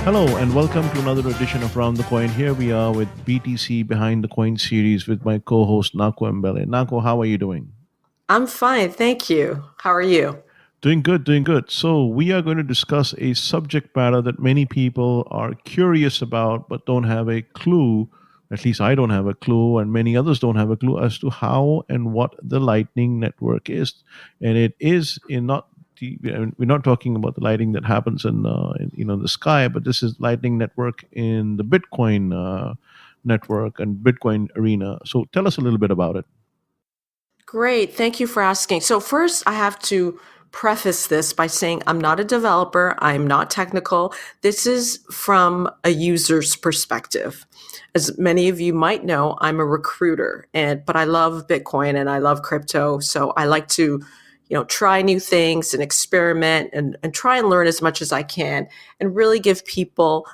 Hello and welcome to another edition of Round the Coin. Here we are with BTC Behind the Coin series with my co-host Nako Mbele. Nako, how are you doing? I'm fine, thank you. How are you? Doing good, doing good. So we are going to discuss a subject matter that many people are curious about but don't have a clue. At least I don't have a clue, and many others don't have a clue as to how and what the Lightning Network is. And it is in not we're not talking about the lighting that happens in the sky, but this is Lightning Network in the Bitcoin network and Bitcoin arena. So tell us a little bit about it. Great, thank you for asking. So, first, I have to preface this by saying I'm not a developer, I'm not technical. This is from a user's perspective. As many of you might know, I'm a recruiter, but I love Bitcoin and I love crypto. So, I like to try new things and experiment and try and learn as much as I can and really give people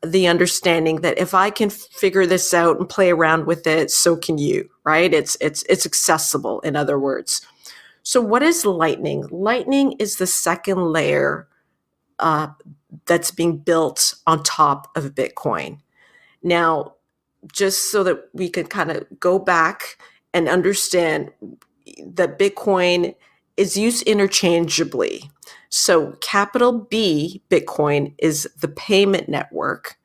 the understanding that if I can figure this out and play around with it, so can you, right? It's accessible, in other words. So what is Lightning? Lightning is the second layer uh, that's being built on top of Bitcoin. Now, just so that we can kind of go back and understand that Bitcoin is used interchangeably. So capital B Bitcoin is the payment network,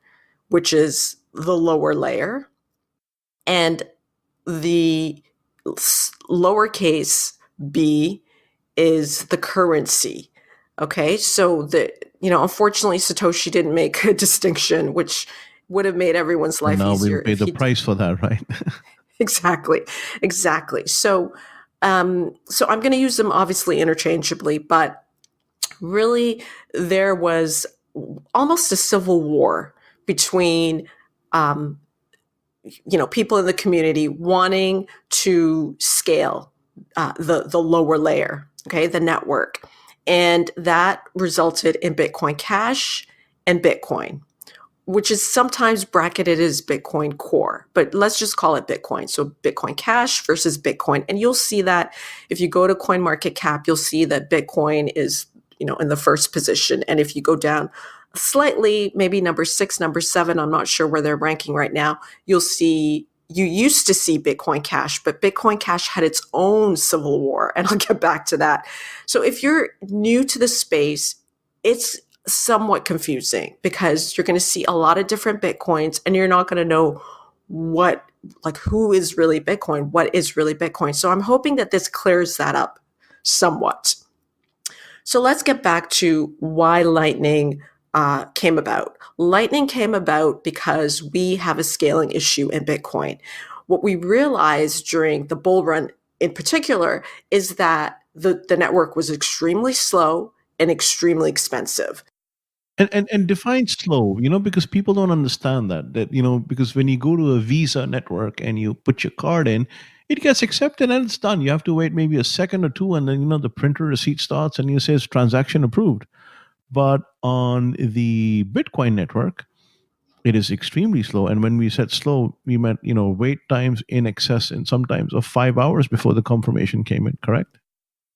which is the lower layer, and the lowercase b is the currency. Okay, so unfortunately, Satoshi didn't make a distinction, which would have made everyone's And life now we'll easier pay if the he did. price for that, right? Exactly, exactly. So I'm going to use them obviously interchangeably, but really there was almost a civil war between um, people in the community wanting to scale the lower layer, okay, the network, and that resulted in Bitcoin Cash and Bitcoin, which is sometimes bracketed as Bitcoin Core, but let's just call it Bitcoin. So Bitcoin Cash versus Bitcoin, and you'll see that if you go to CoinMarketCap, you'll see that Bitcoin is in the first position, and if you go down slightly, maybe number 6, number 7, I'm not sure where they're ranking right now, you used to see Bitcoin Cash, but Bitcoin Cash had its own civil war, and I'll get back to that. So if you're new to the space, it's somewhat confusing because you're going to see a lot of different Bitcoins and you're not going to know who is really Bitcoin, what is really Bitcoin. So I'm hoping that this clears that up somewhat. So let's get back to why Lightning came about. Lightning came about because we have a scaling issue in Bitcoin. What we realized during the bull run in particular is that the network was extremely slow and extremely expensive. And define slow, because people don't understand that because when you go to a Visa network and you put your card in, it gets accepted and it's done. You have to wait maybe a second or two, and then the printer receipt starts and you says transaction approved. But on the Bitcoin network, it is extremely slow. And when we said slow, we meant wait times in excess and sometimes of 5 hours before the confirmation came in. Correct?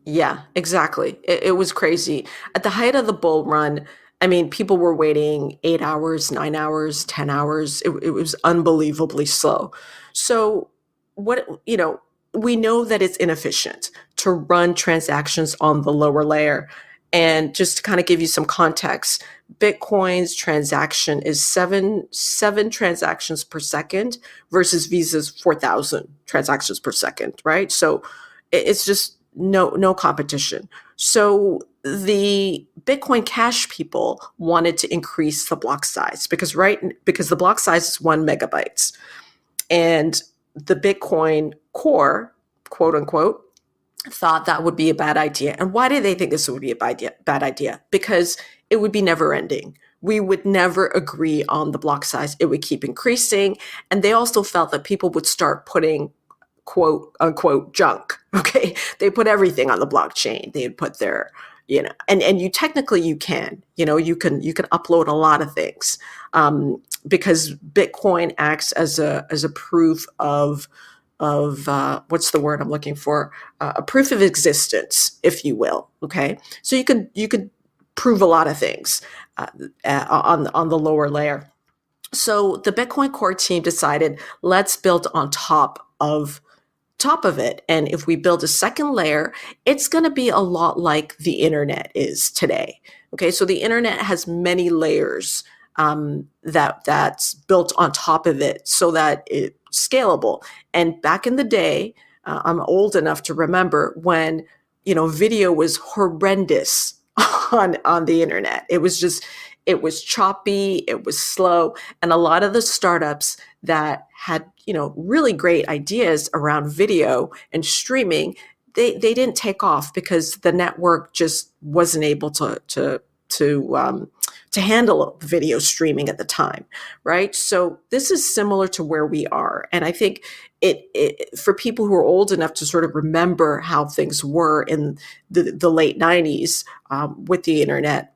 Yeah, exactly. It was crazy. At the height of the bull run, I mean, people were waiting 8 hours, 9 hours, 10 hours. It was unbelievably slow. So, we know that it's inefficient to run transactions on the lower layer. And just to kind of give you some context, Bitcoin's transaction is seven transactions per second versus Visa's 4,000 transactions per second, right? So it's just no competition. So the Bitcoin Cash people wanted to increase the block size because the block size is 1 megabytes, and the Bitcoin Core, quote unquote, thought that would be a bad idea. And why did they think this would be a bad idea? Because it would be never ending. We would never agree on the block size. It would keep increasing. And they also felt that people would start putting quote unquote junk. Okay. They put everything on the blockchain. They'd put their, and you technically you can, you can upload a lot of things because Bitcoin acts as a proof of what's the word I'm looking for? A proof of existence, if you will. Okay. So you could prove a lot of things uh, on the lower layer. So the Bitcoin core team decided, let's build on top of it. And if we build a second layer, it's going to be a lot like the internet is today. Okay, so the internet has many layers that's built on top of it so that it's scalable. And back in the day, I'm old enough to remember when video was horrendous on the internet. It was choppy, it was slow, and a lot of the startups that had really great ideas around video and streaming, they didn't take off because the network just wasn't able to handle video streaming at the time, right? So this is similar to where we are, and I think it for people who are old enough to sort of remember how things were in the late 90s with the internet,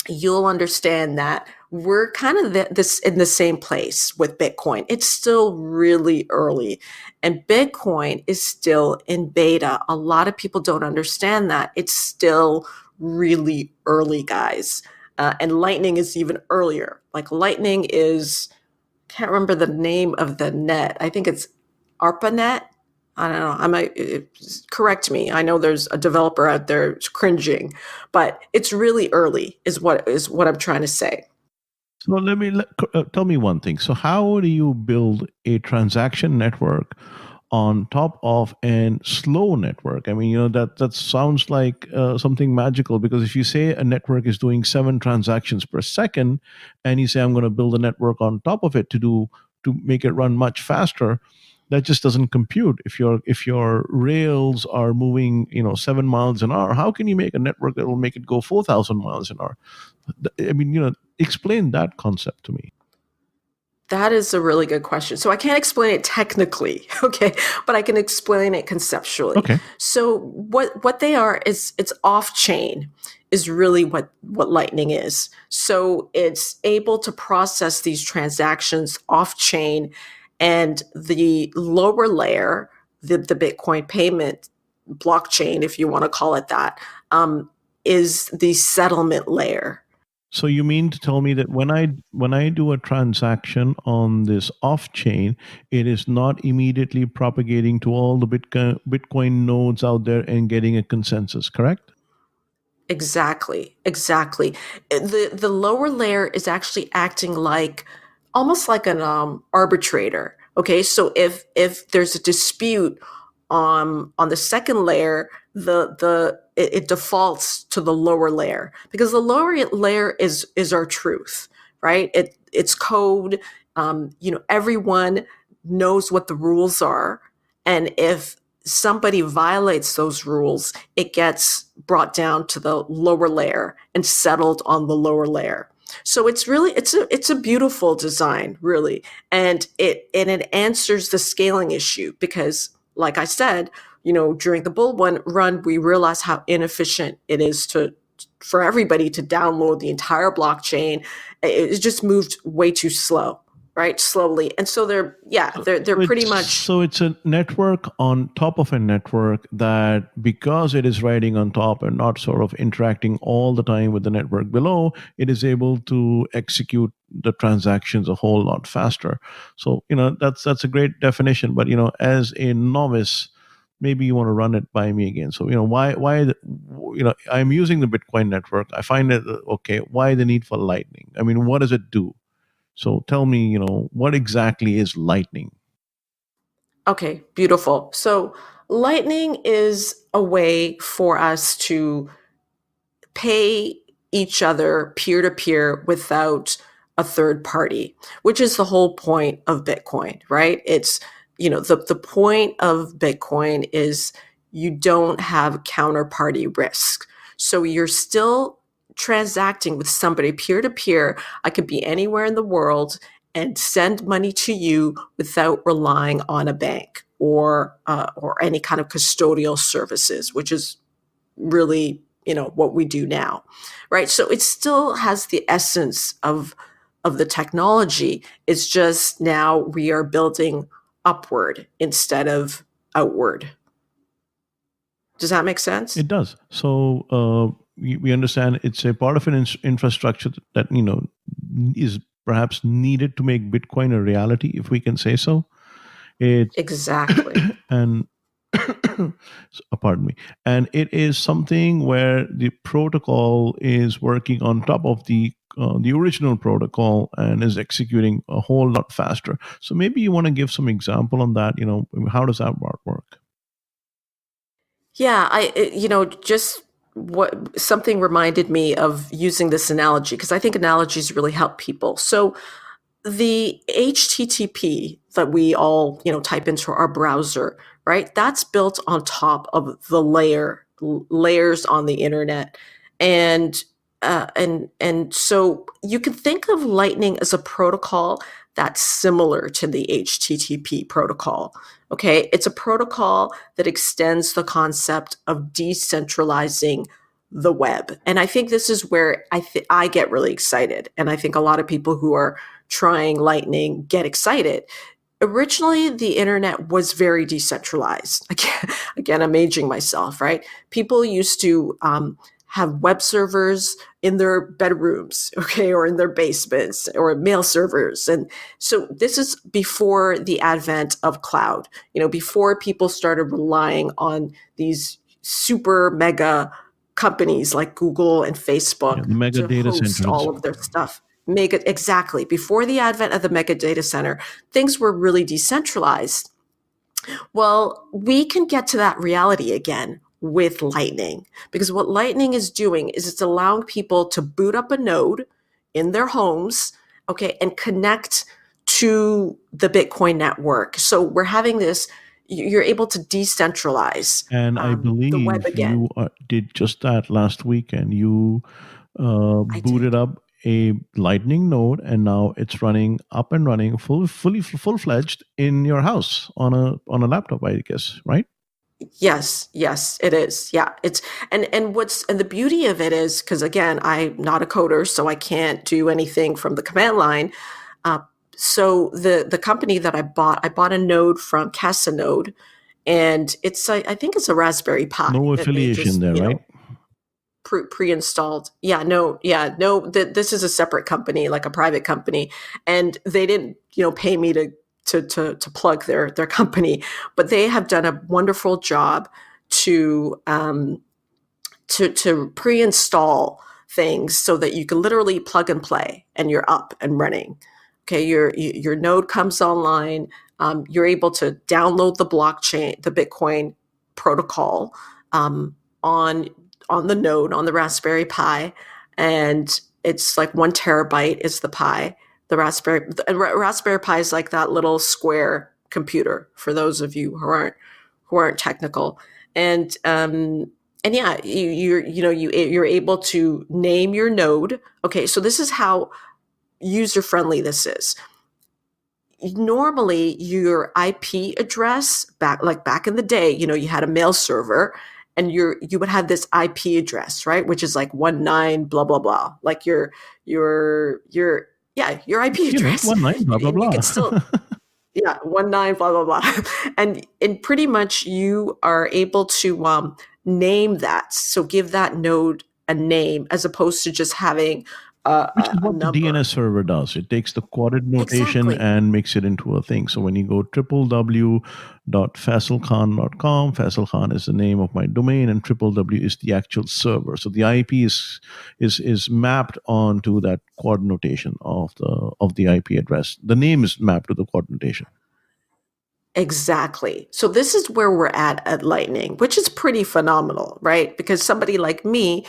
you'll understand that we're kind of this in the same place with Bitcoin. It's still really early, and Bitcoin is still in beta. A lot of people don't understand that. It's still really early, guys. And Lightning is even earlier. Like Lightning is, can't remember the name of the net. I think it's ARPANET. I don't know. I might correct me. I know there's a developer out there cringing, but it's really early, is what I'm trying to say. So tell me one thing. So how do you build a transaction network on top of a slow network? I mean, that sounds like something magical, because if you say a network is doing 7 transactions per second, and you say I'm going to build a network on top of it to make it run much faster, that just doesn't compute. If your rails are moving 7 miles an hour, how can you make a network that will make it go 4,000 miles an hour? I mean, explain that concept to me. That is a really good question. So I can't explain it technically, okay, but I can explain it conceptually. Okay. So what they are is it's off chain is really what Lightning is. So it's able to process these transactions off chain, and the lower layer, the Bitcoin payment blockchain, if you want to call it that, is the settlement layer. So you mean to tell me that when I do a transaction on this off chain, it is not immediately propagating to all the Bitcoin nodes out there and getting a consensus, correct? Exactly, exactly. The lower layer is actually acting like almost like an arbitrator. Okay, so if there's a dispute on the second layer, it defaults to the lower layer because the lower layer is our truth, right? It's code. Everyone knows what the rules are, and if somebody violates those rules, it gets brought down to the lower layer and settled on the lower layer. So it's a beautiful design, really, and it answers the scaling issue because, like I said, during the bull run, we realized how inefficient it is for everybody to download the entire blockchain. It just moved way too slow, right? Slowly, and so they're So pretty it's much. so it's a network on top of a network that, because it is riding on top and not sort of interacting all the time with the network below, it is able to execute the transactions a whole lot faster. So that's a great definition. But as a novice, maybe you want to run it by me again. So I'm using the Bitcoin network. I find it okay. Why the need for Lightning? I mean, what does it do? So tell me, what exactly is Lightning? Okay, beautiful. So Lightning is a way for us to pay each other peer to peer without a third party, which is the whole point of Bitcoin, right? It's, the point of Bitcoin is you don't have counterparty risk. So you're still transacting with somebody peer to peer. I could be anywhere in the world and send money to you without relying on a bank or any kind of custodial services, which is really what we do now, right? So it still has the essence of the technology. It's just now we are building upward instead of outward. Does that make sense? It does. So we understand it's a part of an infrastructure that is perhaps needed to make Bitcoin a reality, if we can say so. It Exactly. and pardon me, and it is something where the protocol is working on top of the original protocol and is executing a whole lot faster. So maybe you want to give some example on that. How does that work? Yeah, just what something reminded me of using this analogy because I think analogies really help people. So the HTTP that we all, type into our browser, right? That's built on top of the layers on the internet. And and so you can think of Lightning as a protocol that's similar to the HTTP protocol. Okay, it's a protocol that extends the concept of decentralizing the web. And I think this is where I get really excited. And I think a lot of people who are trying Lightning get excited. Originally, the internet was very decentralized. Again, I'm aging myself, right? People used to have web servers in their bedrooms, okay, or in their basements, or mail servers. And so this is before the advent of cloud, before people started relying on these super mega companies like Google and Yeah, Facebook the mega to data host centers. all of their stuff. Mega, exactly. Before the advent of the mega data center, things were really decentralized. Well, we can get to that reality again with Lightning because what Lightning is doing is it's allowing people to boot up a node in their homes, okay, and connect to the Bitcoin network. So we're having this, you're able to decentralize And I the web believe again. you did just that last week, and you I booted did. up a Lightning node, and now it's running up and running full fledged in your house on a laptop, I guess, right? Yes, yes, it is. Yeah, it's and the beauty of it is because again, I'm not a coder, so I can't do anything from the command line. Uh, so the company that I bought a node from Casanode, and I think it's a Raspberry Pi No that they affiliation just there, right? pre-installed. Yeah, no. This is a separate company, like a private company, and they didn't, pay me to plug their company, but they have done a wonderful job to to pre-install things so that you can literally plug and play, and you're up and running. Okay, your node comes online. You're able to download the blockchain, the Bitcoin protocol, um, on on the node on the Raspberry Pi, and it's like 1 terabyte is the Pi. Raspberry Pi is like that little square computer for those of you who aren't technical, and yeah, you're able to name your node. Okay, so this is how user friendly this is. Normally, your IP address back in the day, you had a mail server, and you would have this IP address, right, which is like 19 blah blah blah, like your yeah, your IP You know, address, 1 9, blah blah and you blah. could still, yeah, 19 blah blah blah. And pretty much you are able to name that, so give that node a name as opposed to just having a, Which a, is a what the number. DNS server does. It takes the quoted notation Exactly. and makes it into a thing. So when you go www.faisalkhan.com, Faisal Khan is the name of my domain, and www is the actual server. So the IP is mapped onto that quad notation of the IP address. The name is mapped to the quad notation. Exactly. So this is where we're at Lightning, which is pretty phenomenal, right? Because somebody like me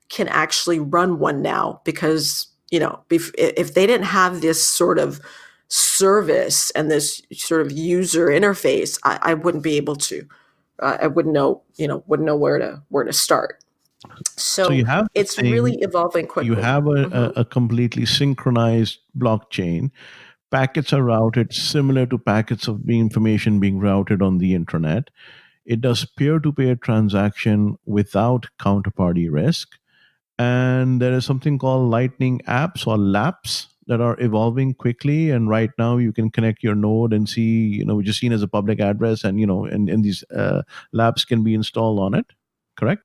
can actually run one now because, if they didn't have this sort of service and this sort of user interface, I wouldn't be able to. I wouldn't know where to start. So you So have this it's really thing, evolving you quickly. have a, Hmm. a completely synchronized blockchain. Packets are routed similar to packets of the information being routed on the internet. It does peer to peer transaction without counterparty risk. And there is something called Lightning apps or laps that are evolving quickly. And right now, you can connect your node and see, which is seen as a public address, and, and these laps can be installed on it. Correct?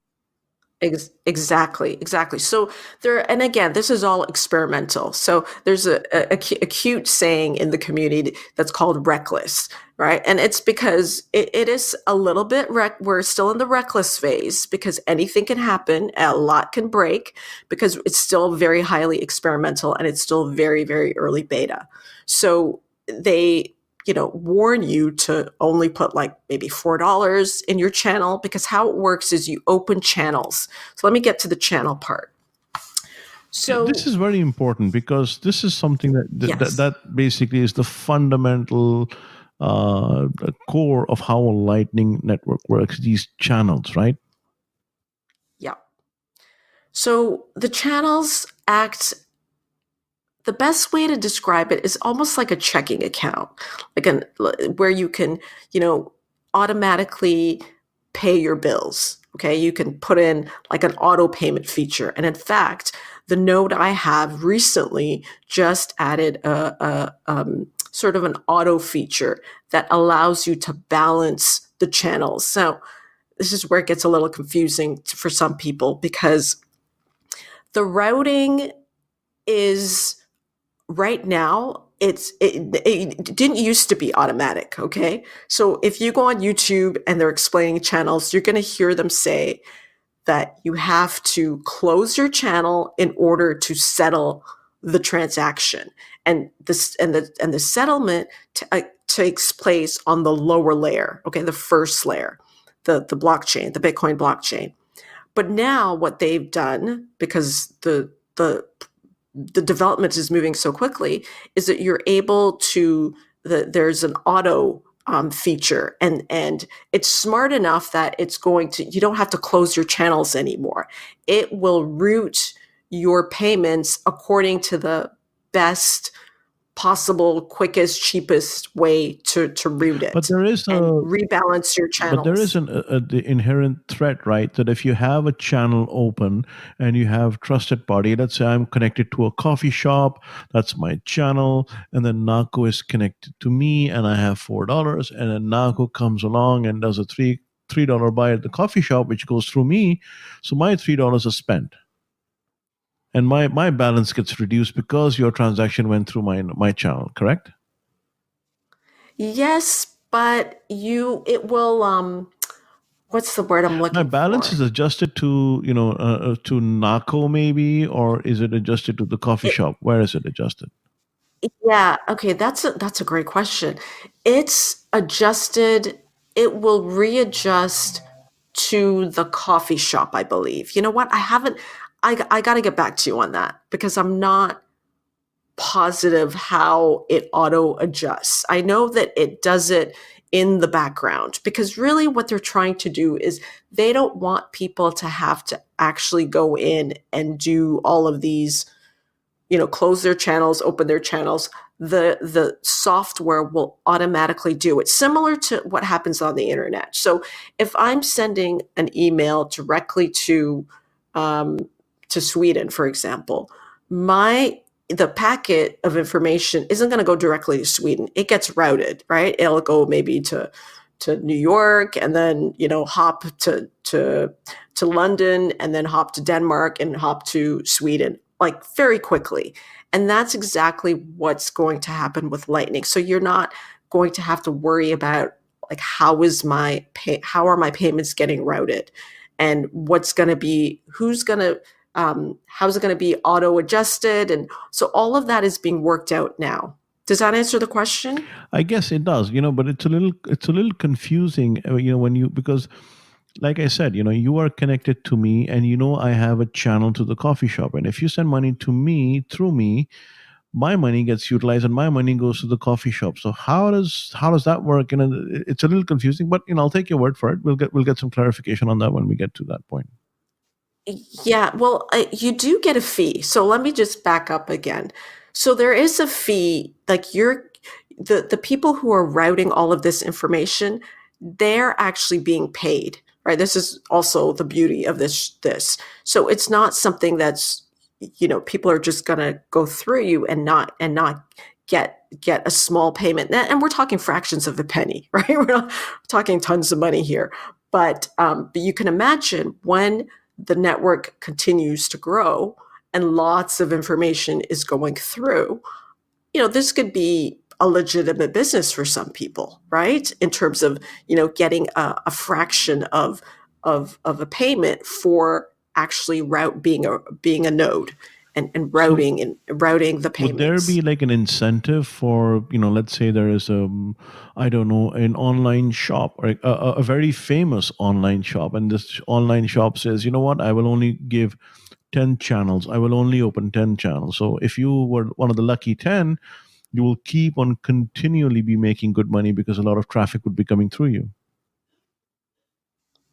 Exactly, exactly. So there, and again, this is all experimental. So there's a cute saying in the community that's called reckless, right? And it's because it is a little bit we're still in the reckless phase because anything can happen, a lot can break because it's still very highly experimental and it's still very, very early beta. So they warn you to only put like maybe $4 in your channel because how it works is you open channels. So let me get to the channel part. Yeah, this So, is very important because this is something yes. that basically is the fundamental core of how a Lightning network works. These channels, right? Yeah. So the channels act, the best way to describe it is almost like a checking account, like where you can, you know, automatically pay your bills. Okay. You can put in like an auto payment feature. And in fact, the node I have recently just added a sort of an auto feature that allows you to balance the channels. So this is where it gets a little confusing for some people because the routing is right now it didn't used to be automatic. Okay, so if you go on YouTube and they're explaining channels, you're going to hear them say that you have to close your channel in order to settle the transaction, and the settlement takes place on the lower layer. Okay, the first layer, the blockchain, the Bitcoin blockchain. But now what they've done, because the development is moving so quickly, is that you're able to there's an auto feature, and it's smart enough that it's going to you don't have to close your channels anymore. It will route your payments according to the best possible, quickest, cheapest way to route But it there is and a rebalance your but there is channels. the inherent threat, right? That if you have a channel open and you have trusted party, let's say I'm connected to a coffee shop, that's my channel, and then Nako is connected to me, and I have $4, and then Nako comes along and does a $3 buy at the coffee shop, which goes through me, so my $3 is spent, and my balance gets reduced because your transaction went through my channel, correct? Yes, but you it will what's the word I'm My looking balance for? is adjusted to to Naco maybe, or is it adjusted to the coffee It, shop? Where is it adjusted? yeah, okay, that's a great question. It's adjusted, it will readjust to the coffee shop, I believe. You know what? I got to get back to you on that because I'm not positive how it auto adjusts. I know that it does it in the background because really what they're trying to do is they don't want people to have to actually go in and do all of these, close their channels, open their channels. The software will automatically do it, similar to what happens on the internet. So if I'm sending an email directly um, to Sweden, for example, my the packet of information isn't going to go directly to Sweden. It gets routed, right? It'll go maybe to New York and then hop to London and then hop to Denmark and hop to Sweden like very quickly. And that's exactly what's going to happen with Lightning. So you're not going to have to worry about like how are my payments getting routed and what's going to be who's going to how's it going to be auto adjusted, and so all of that is being worked out now. Does that answer the question? I guess it does, but it's a little confusing, when you because like I said, you are connected to me, and I have a channel to the coffee shop, and if you send money to me through me, my money gets utilized and my money goes to the coffee shop. So how does that work? It's a little confusing, but I'll take your word for it. We'll get some clarification on that when we get to that point. Yeah, well, you do get a fee. So let me just back up again. So there is a fee, like the people who are routing all of this information, they're actually being paid, right? This is also the beauty of this. So it's not something that's, people are just gonna go through you and not get a small payment. And we're talking fractions of a penny, right? We're not talking tons of money here. But you can imagine when the network continues to grow and lots of information is going through, this could be a legitimate business for some people, right? In terms of, getting a fraction of a payment for actually being a node and So routing the would there payments. be like an incentive for, let's say there is I don't know, an online shop or a very famous online shop, and this online shop says, you know what, I will only give 10 channels, I will only open 10 channels. So if you were one of the lucky 10, you will keep on continually be making good money because a lot of traffic would be coming through you.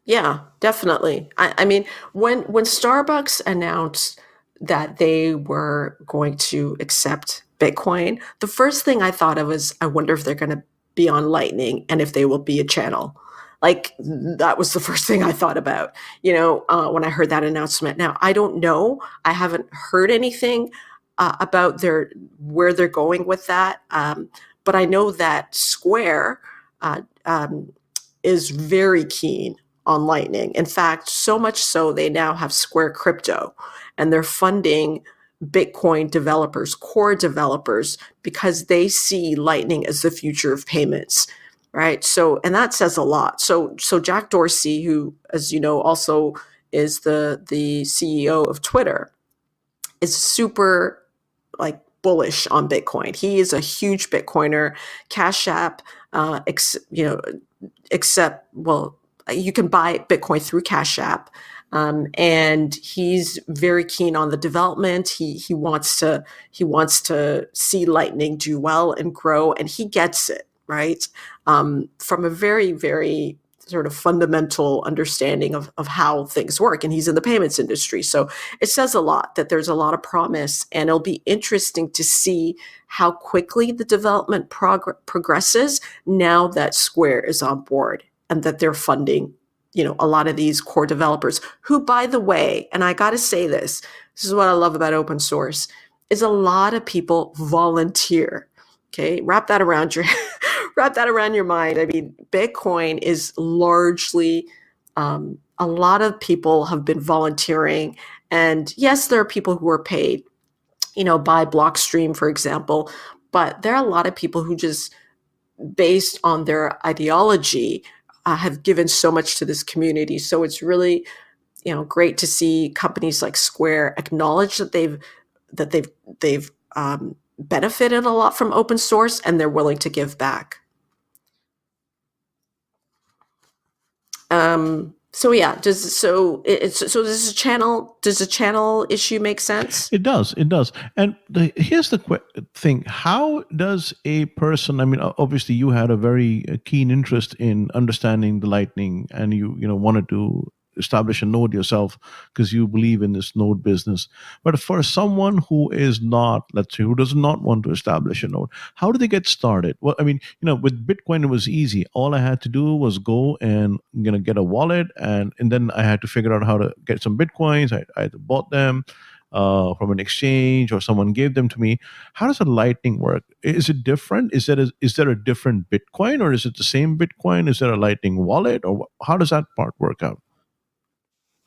Yeah, definitely. I mean, when Starbucks announced that they were going to accept Bitcoin, the first thing I thought of was, I wonder if they're going to be on Lightning and if they will be a channel. Like, that was the first thing I thought about, when I heard that announcement. Now, I don't know. I haven't heard anything about where they're going with that. But I know that Square is very keen on Lightning. In fact, so much so they now have Square Crypto, and they're funding Bitcoin developers, core developers, because they see Lightning as the future of payments, right? So, and that says a lot. So Jack Dorsey, who, as you know, also is the CEO of Twitter, is super, like, bullish on Bitcoin. He is a huge Bitcoiner. Cash App, except, well, you can buy Bitcoin through Cash App. And he's very keen on the development. He wants to see Lightning do well and grow, and he gets it, right, from a very, very sort of fundamental understanding of how things work. And he's in the payments industry, so it says a lot that there's a lot of promise, and it'll be interesting to see how quickly the development progresses now that Square is on board and that they're funding, a lot of these core developers who, by the way, and I got to say this is what I love about open source, is a lot of people volunteer. Okay, wrap that around your mind. I mean, Bitcoin is largely, a lot of people have been volunteering, and yes, there are people who are paid, by Blockstream, for example, but there are a lot of people who just, based on their ideology, have given so much to this community. So it's really, great to see companies like Square acknowledge that they've benefited a lot from open source, and they're willing to give back. So yeah, does the channel issue make sense? It does. It does. And here's the thing: how does a person? I mean, obviously, you had a very keen interest in understanding the Lightning, and you wanted to establish a node yourself because you believe in this node business. But for someone who is not, let's say, who does not want to establish a node, how do they get started? Well, I mean, with Bitcoin, it was easy. All I had to do was go and get a wallet, and then I had to figure out how to get some Bitcoins. I had bought them from an exchange, or someone gave them to me. How does a Lightning work? Is it different? Is there a different Bitcoin, or is it the same Bitcoin? Is there a Lightning wallet, or how does that part work out?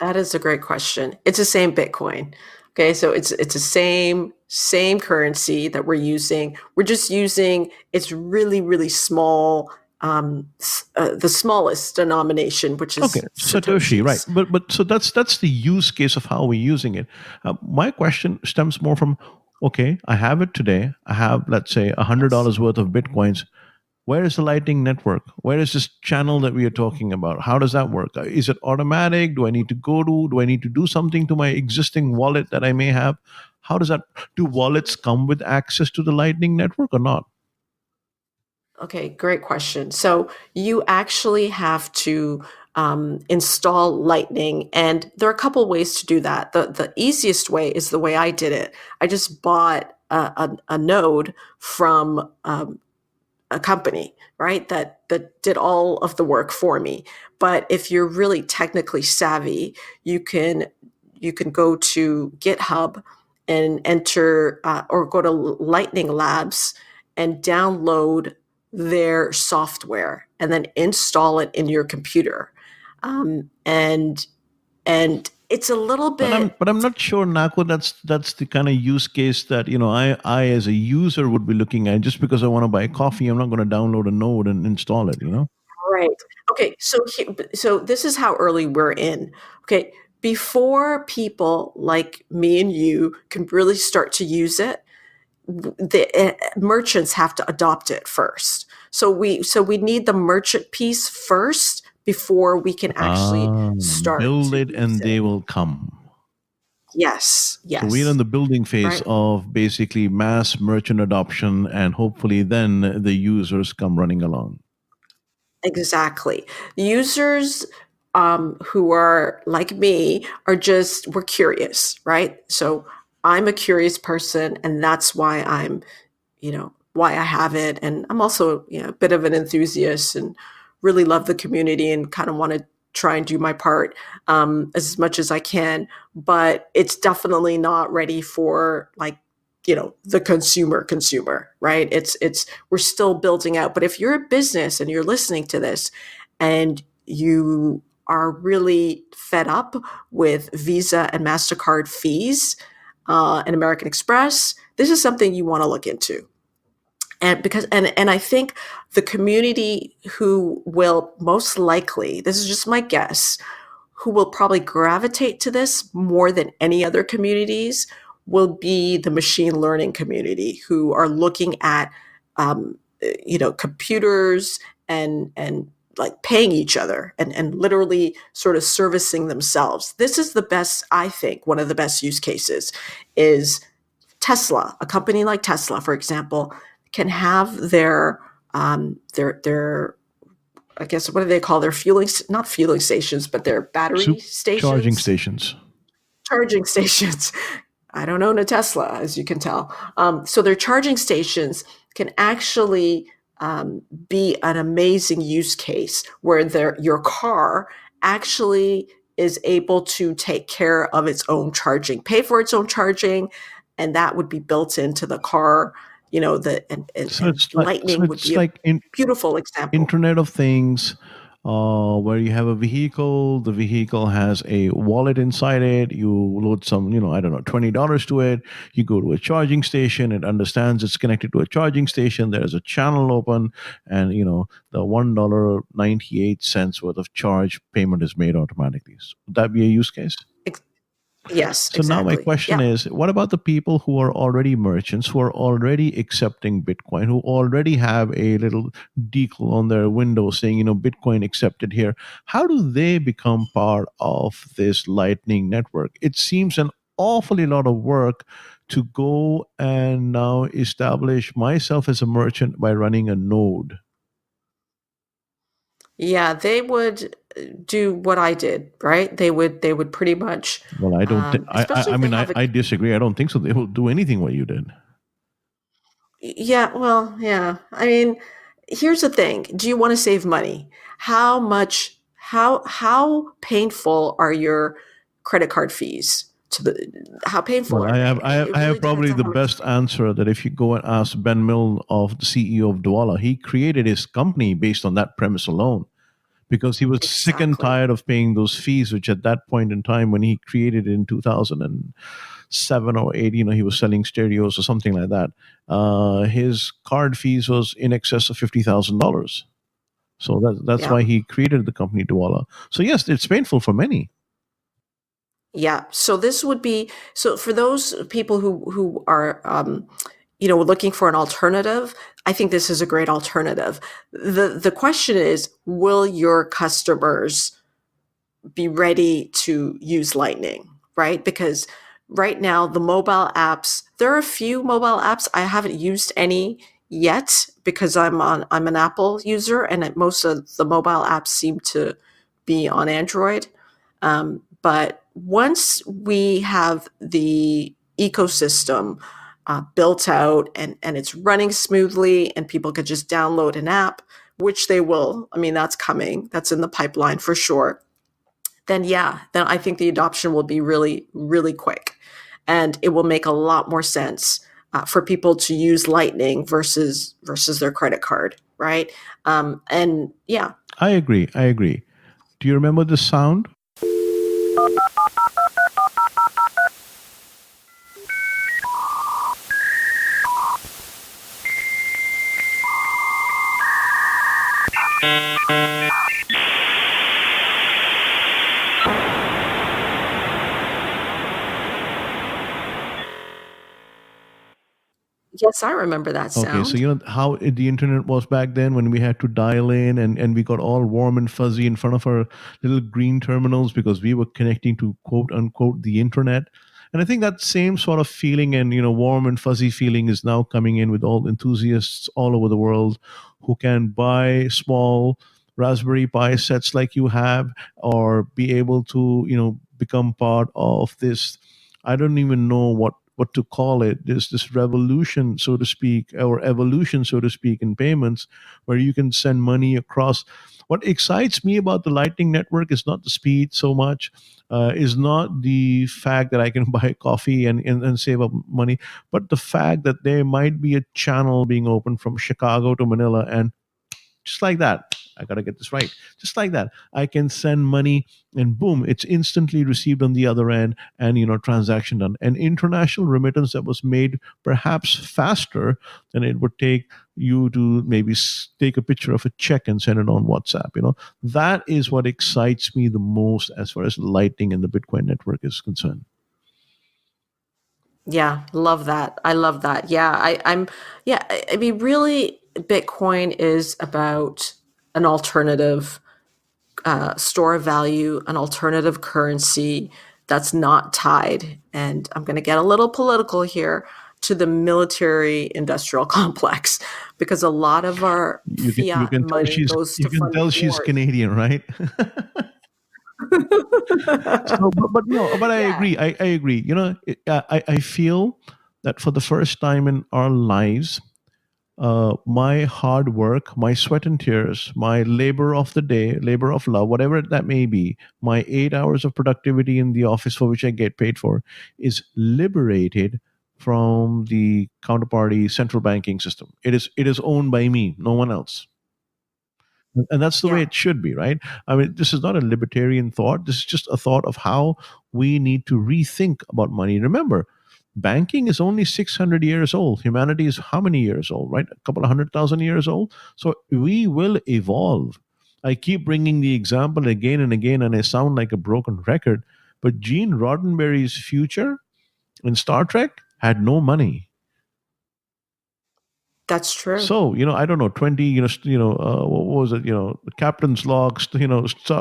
That is a great question. It's the same Bitcoin. Okay, so it's the same currency that we're using. We're just using it's really, really small, the smallest denomination, which Okay, is Satoshi, right? satoshis. But so that's the use case of how we're using it. My question stems more from, okay, I have it today. I have, let's say, Yes. $100 worth of Bitcoins. Where is the Lightning Network? Where is this channel that we are talking about? How does that work? Is it automatic? Do I need to go to? Do I need to do something to my existing wallet that I may have? How does that? Do wallets come with access to the Lightning Network or not? Okay, great question. So you actually have to install Lightning, and there are a couple ways to do that. The easiest way is the way I did it. I just bought a node from a company, right? That did all of the work for me. But if you're really technically savvy, you can go to GitHub and enter, or go to Lightning Labs and download their software and then install it in your computer. And it's a little bit. But I'm not sure, Nako. That's the kind of use case that I as a user would be looking at. Just because I want to buy coffee, I'm not going to download a node and install it. Right. Okay. So this is how early we're in. Okay. Before people like me and you can really start to use it, the merchants have to adopt it first. So we need the merchant piece first before we can actually Ah, start build to it use and it. they will come. Yes. So we're in Yes. the building phase Right. of basically mass merchant adoption, and hopefully then the users come running along. Exactly. Users who are like me are just, we're curious, right? So I'm a curious person, and that's why why I have it. And I'm also, a bit of an enthusiast and really love the community and kind of want to try and do my part as much as I can. But it's definitely not ready for like, the consumer, right? We're still building out. But if you're a business and you're listening to this and you are really fed up with Visa and MasterCard fees and American Express, this is something you want to look into. And I think the community who will most likely, this is just my guess, who will probably gravitate to this more than any other communities will be the machine learning community who are looking at computers and like paying each other and literally sort of servicing themselves. This is the best, I think, one of the best use cases is Tesla. A company like Tesla, for example, can have their I guess, what do they call their fueling, not fueling stations, but their battery Soup charging stations, stations. charging stations. I don't own a Tesla, as you can tell. So their charging stations can actually be an amazing use case where your car actually is able to take care of its own charging, pay for its own charging, and that would be built into the car. So And it's like so Lightning would it's be a like in beautiful example. Internet of Things, where you have a vehicle. The vehicle has a wallet inside it. You load some, I don't know, $20 to it. You go to a charging station. It understands it's connected to a charging station. There's a channel open, and the $1.98 worth of charge payment is made automatically. So would that be a use case? Yes, So now my exactly. question Yeah. is, what about the people who are already merchants, who are already accepting Bitcoin, who already have a little decal on their window saying, Bitcoin accepted here? How do they become part of this Lightning network? It seems an awfully lot of work to go and now establish myself as a merchant by running a node. Yeah, they would do what I did, right? They would pretty much, Well, I don't think especially I if they mean have a. I disagree. I don't think so. They will do anything what you did. Yeah, well, yeah. I mean, here's the thing. Do you want to save money? How painful are your credit card fees to how painful Well, are I have, they? I have, It I really have depends probably on the how much. best answer that if you go and ask Ben Mill, of the CEO of Douala, he created his company based on that premise alone because he was sick and Exactly. tired of paying those fees, which at that point in time when he created it in 2007 or 8, he was selling stereos or something like that. His card fees was in excess of $50,000. So that's Yeah. why he created the company Douala. So yes, it's painful for many. Yeah. So this would be, so for those people who are looking for an alternative, I think this is a great alternative. The question is, will your customers be ready to use Lightning, right? Because right now the mobile apps, there are a few mobile apps. I haven't used any yet because I'm an Apple user, and most of the mobile apps seem to be on Android. But once we have the ecosystem built out and it's running smoothly and people could just download an app, which they will, I mean, that's coming, that's in the pipeline for sure, then yeah, then I think the adoption will be really, really quick. And it will make a lot more sense for people to use Lightning versus their credit card, right? And yeah. I agree. Do you remember the sound? Yes, I remember that Okay, so sound. you know how the internet was back then when we had to dial in and we got all warm and fuzzy in front of our little green terminals because we were connecting to quote unquote the internet. And I think that same sort of feeling and warm and fuzzy feeling is now coming in with all enthusiasts all over the world who can buy small Raspberry Pi sets like you have, or be able to become part of this. I don't even know what to call it. There's this revolution, so to speak, or evolution, so to speak, in payments, where you can send money across. What excites me about the Lightning Network is not the speed so much, is not the fact that I can buy coffee and save up money, but the fact that there might be a channel being opened from Chicago to Manila, and just like that, I gotta get this right, just like that, I can send money, and boom, it's instantly received on the other end, and transaction done. An international remittance that was made perhaps faster than it would take you to maybe take a picture of a check and send it on WhatsApp. That is what excites me the most as far as Lightning and the Bitcoin network is concerned. Yeah, love that. I love that. Yeah, yeah, I mean, really, Bitcoin is about an alternative store of value, an alternative currency that's not tied. And I'm going to get a little political here, to the military industrial complex, because a lot of our You fiat can tell money she's goes you to can fund tell she's wars. Canadian, right? So, but no, but I Yeah, agree. I agree. I feel that for the first time in our lives, my hard work, my sweat and tears, my labor of the day, labor of love, whatever that may be, my 8 hours of productivity in the office for which I get paid for, is liberated from the counterparty central banking system. It is owned by me, no one else. And that's the way yeah, it should be, right? I mean, this is not a libertarian thought. This is just a thought of how we need to rethink about money. Remember, banking is only 600 years old. Humanity is how many years old, right? A couple of 100,000 years old. So we will evolve. I keep bringing the example again and again, and I sound like a broken record, but Gene Roddenberry's future in Star Trek had no money. that's true. So I don't know, 20, what was it, the captain's logs,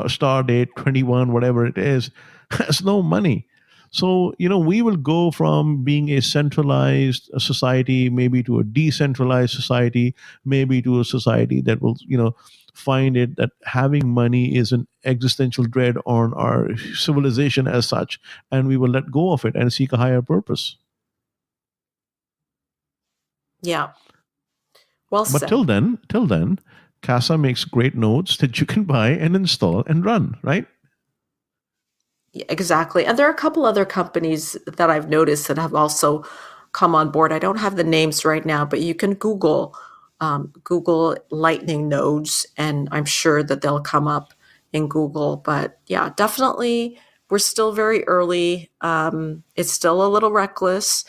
star date 21, whatever it is, has no money. So we will go from being a centralized society maybe to a decentralized society, maybe to a society that will find it that having money is an existential dread on our civilization as such, and we will let go of it and seek a higher purpose. Yeah, well But said. till then, Casa makes great notes that you can buy and install and run, right? Yeah, exactly. And there are a couple other companies that I've noticed that have also come on board. I don't have the names right now, but you can Google Lightning nodes, and I'm sure that they'll come up in Google. But yeah, definitely, we're still very early. It's still a little reckless,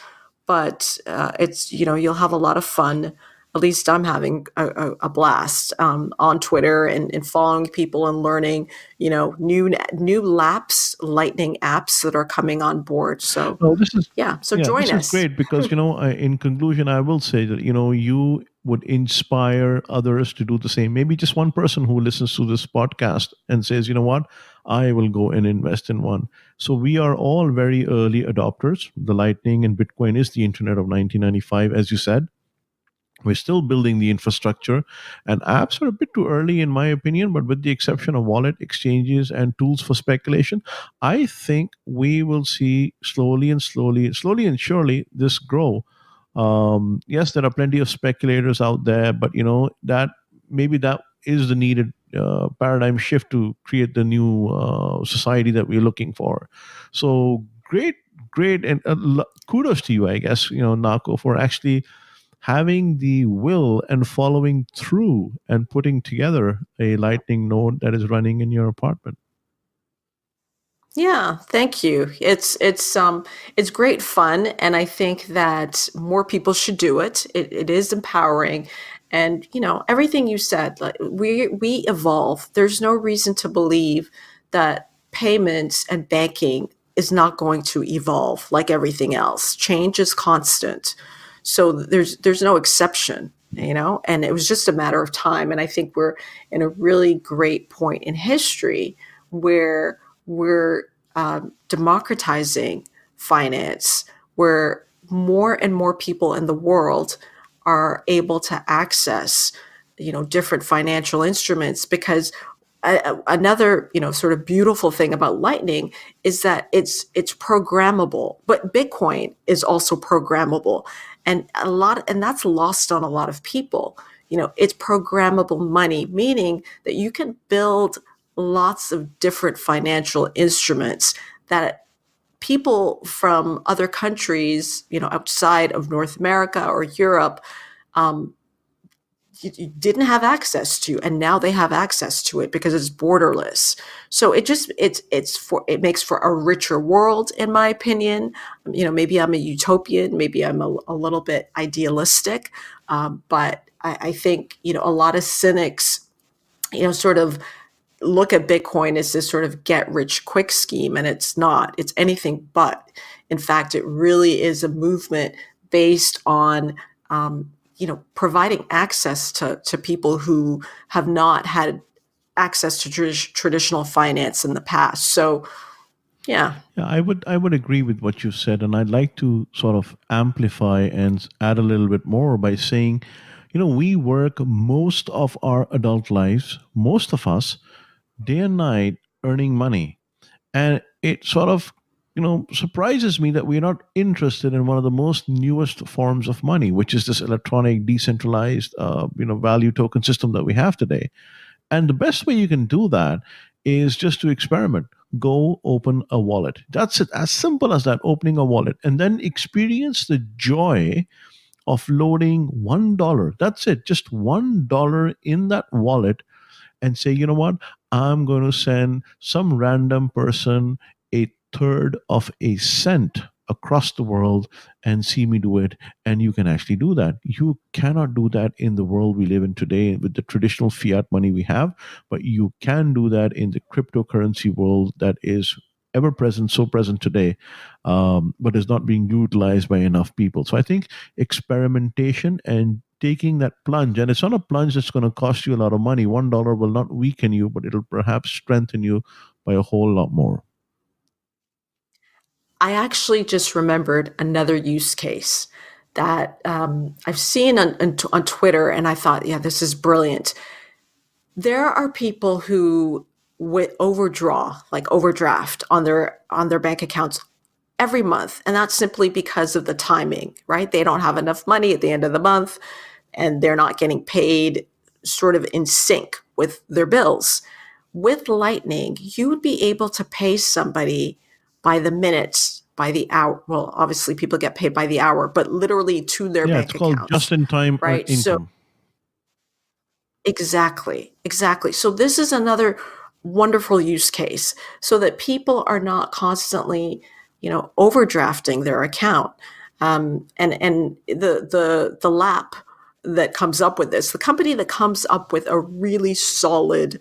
but it's you'll have a lot of fun. At least I'm having a blast on Twitter, and following people and learning new laps lightning apps that are coming on board. So No, this is yeah, so yeah, join this is us. great because in conclusion, I will say that you would inspire others to do the same. Maybe just one person who listens to this podcast and says, you know what, I will go and invest in one. So we are all very early adopters. The Lightning and Bitcoin is the internet of 1995, as you said. We're still building the infrastructure, and apps are a bit too early, in my opinion. But with the exception of wallet exchanges and tools for speculation, I think we will see slowly and surely this grow. Yes, there are plenty of speculators out there, but that maybe that is the needed paradigm shift to create the new society that we're looking for. So great, great, and kudos to you, I guess, Nako, for actually having the will and following through and putting together a lightning node that is running in your apartment. Yeah, thank you. It's great fun, and I think that more people should do it. It is empowering, and everything you said. Like we evolve. There's no reason to believe that payments and banking is not going to evolve like everything else. Change is constant, so there's no exception. And it was just a matter of time. And I think we're in a really great point in history where we're democratizing finance, where more and more people in the world are able to access, different financial instruments. Because another, sort of beautiful thing about Lightning is that it's programmable, but Bitcoin is also programmable, and that's lost on a lot of people. It's programmable money, meaning that you can build lots of different financial instruments that people from other countries, outside of North America or Europe, um, you didn't have access to, and now they have access to it because it's borderless. So it makes for a richer world, in my opinion. Maybe I'm a utopian, maybe I'm a little bit idealistic, but I think a lot of cynics, sort of look at Bitcoin as this sort of get rich quick scheme, and it's not. It's anything but. In fact, it really is a movement based on, providing access to people who have not had access to traditional finance in the past. So, yeah. Yeah, I would agree with what you said, and I'd like to sort of amplify and add a little bit more by saying, we work most of our adult lives, most of us, day and night, earning money, and it sort of surprises me that we're not interested in one of the most newest forms of money, which is this electronic decentralized value token system that we have today. And the best way you can do that is just to experiment. Go open a wallet. That's it, as simple as that, opening a wallet, and then experience the joy of loading $1. That's it, just $1 in that wallet, and say, you know what, I'm going to send some random person a third of a cent across the world and see me do it. And you can actually do that. You cannot do that in the world we live in today with the traditional fiat money we have, but you can do that in the cryptocurrency world that is ever present, so present today, but is not being utilized by enough people. So I think experimentation and taking that plunge, and it's not a plunge that's going to cost you a lot of money. $1 will not weaken you, but it'll perhaps strengthen you by a whole lot more. I actually just remembered another use case that I've seen on Twitter, and I thought, yeah, this is brilliant. There are people who overdraw, like overdraft on their bank accounts every month, and that's simply because of the timing, right? They don't have enough money at the end of the month, and they're not getting paid sort of in sync with their bills. With Lightning, you would be able to pay somebody by the minute, by the hour. Well, obviously people get paid by the hour, but literally to their Yeah, it's bank called accounts, just in time right? So income. exactly, exactly. So this is another wonderful use case, so that people are not constantly, overdrafting their account. And the lap that comes up with this, the company that comes up with a really solid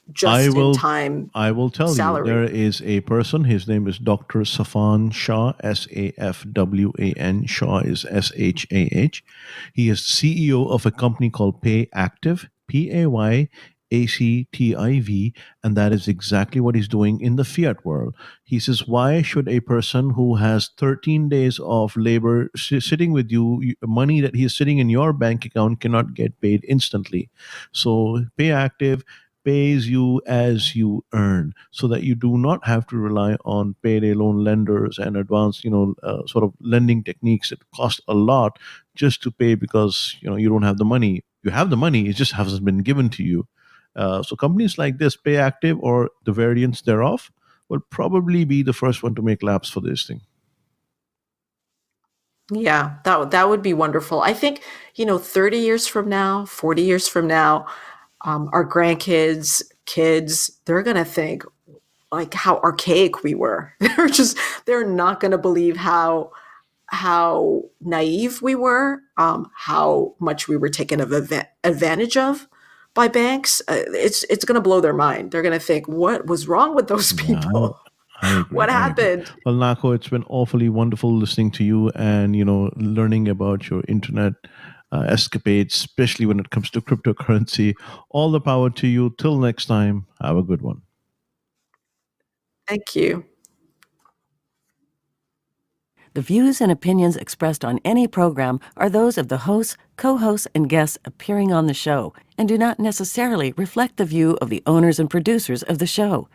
I just in will time I will tell you, there salary. is a person. His name is Dr. Safan Shah, Safwan. Shah is Shah. He is CEO of a company called Pay Active, PayActiv, and that is exactly what he's doing in the fiat world. He says, why should a person who has 13 days of labor sitting with you, money that he is sitting in your bank account, cannot get paid instantly? So Pay Active pays you as you earn, so that you do not have to rely on payday loan lenders and advanced sort of lending techniques that cost a lot just to pay, because you don't have the money. You have the money, it just hasn't been given to you. So companies like this, Pay Active or the variants thereof, will probably be the first one to make laps for this thing. Yeah, that would be wonderful. I think, 30 years from now, 40 years from now, our grandkids, kids, they're going to think, like how archaic we were. They're not going to believe how naive we were, how much we were taken advantage of by banks. It's going to blow their mind. They're going to think, what was wrong with those Yeah, people? I agree. What I agree. happened? Well, Nako, it's been awfully wonderful listening to you and learning about your internet escapades, especially when it comes to cryptocurrency. All the power to you. Till next time, have a good one. Thank you. The views and opinions expressed on any program are those of the hosts, co-hosts, and guests appearing on the show and do not necessarily reflect the view of the owners and producers of the show.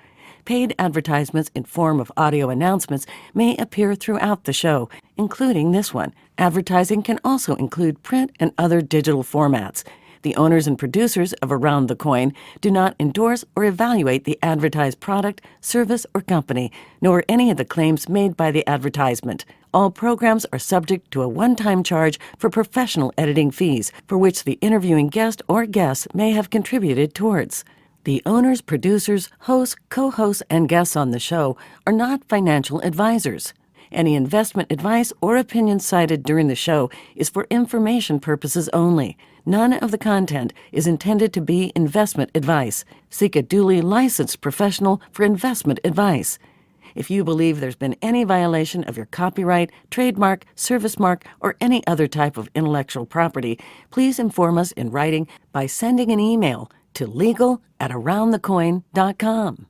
Paid advertisements in form of audio announcements may appear throughout the show, including this one. Advertising can also include print and other digital formats. The owners and producers of Around the Coin do not endorse or evaluate the advertised product, service, or company, nor any of the claims made by the advertisement. All programs are subject to a one-time charge for professional editing fees, for which the interviewing guest or guests may have contributed towards. The owners, producers, hosts, co-hosts, and guests on the show are not financial advisors. Any investment advice or opinion cited during the show is for information purposes only. None of the content is intended to be investment advice. Seek a duly licensed professional for investment advice. If you believe there's been any violation of your copyright, trademark, service mark, or any other type of intellectual property, please inform us in writing by sending an email to legal@aroundthecoin.com.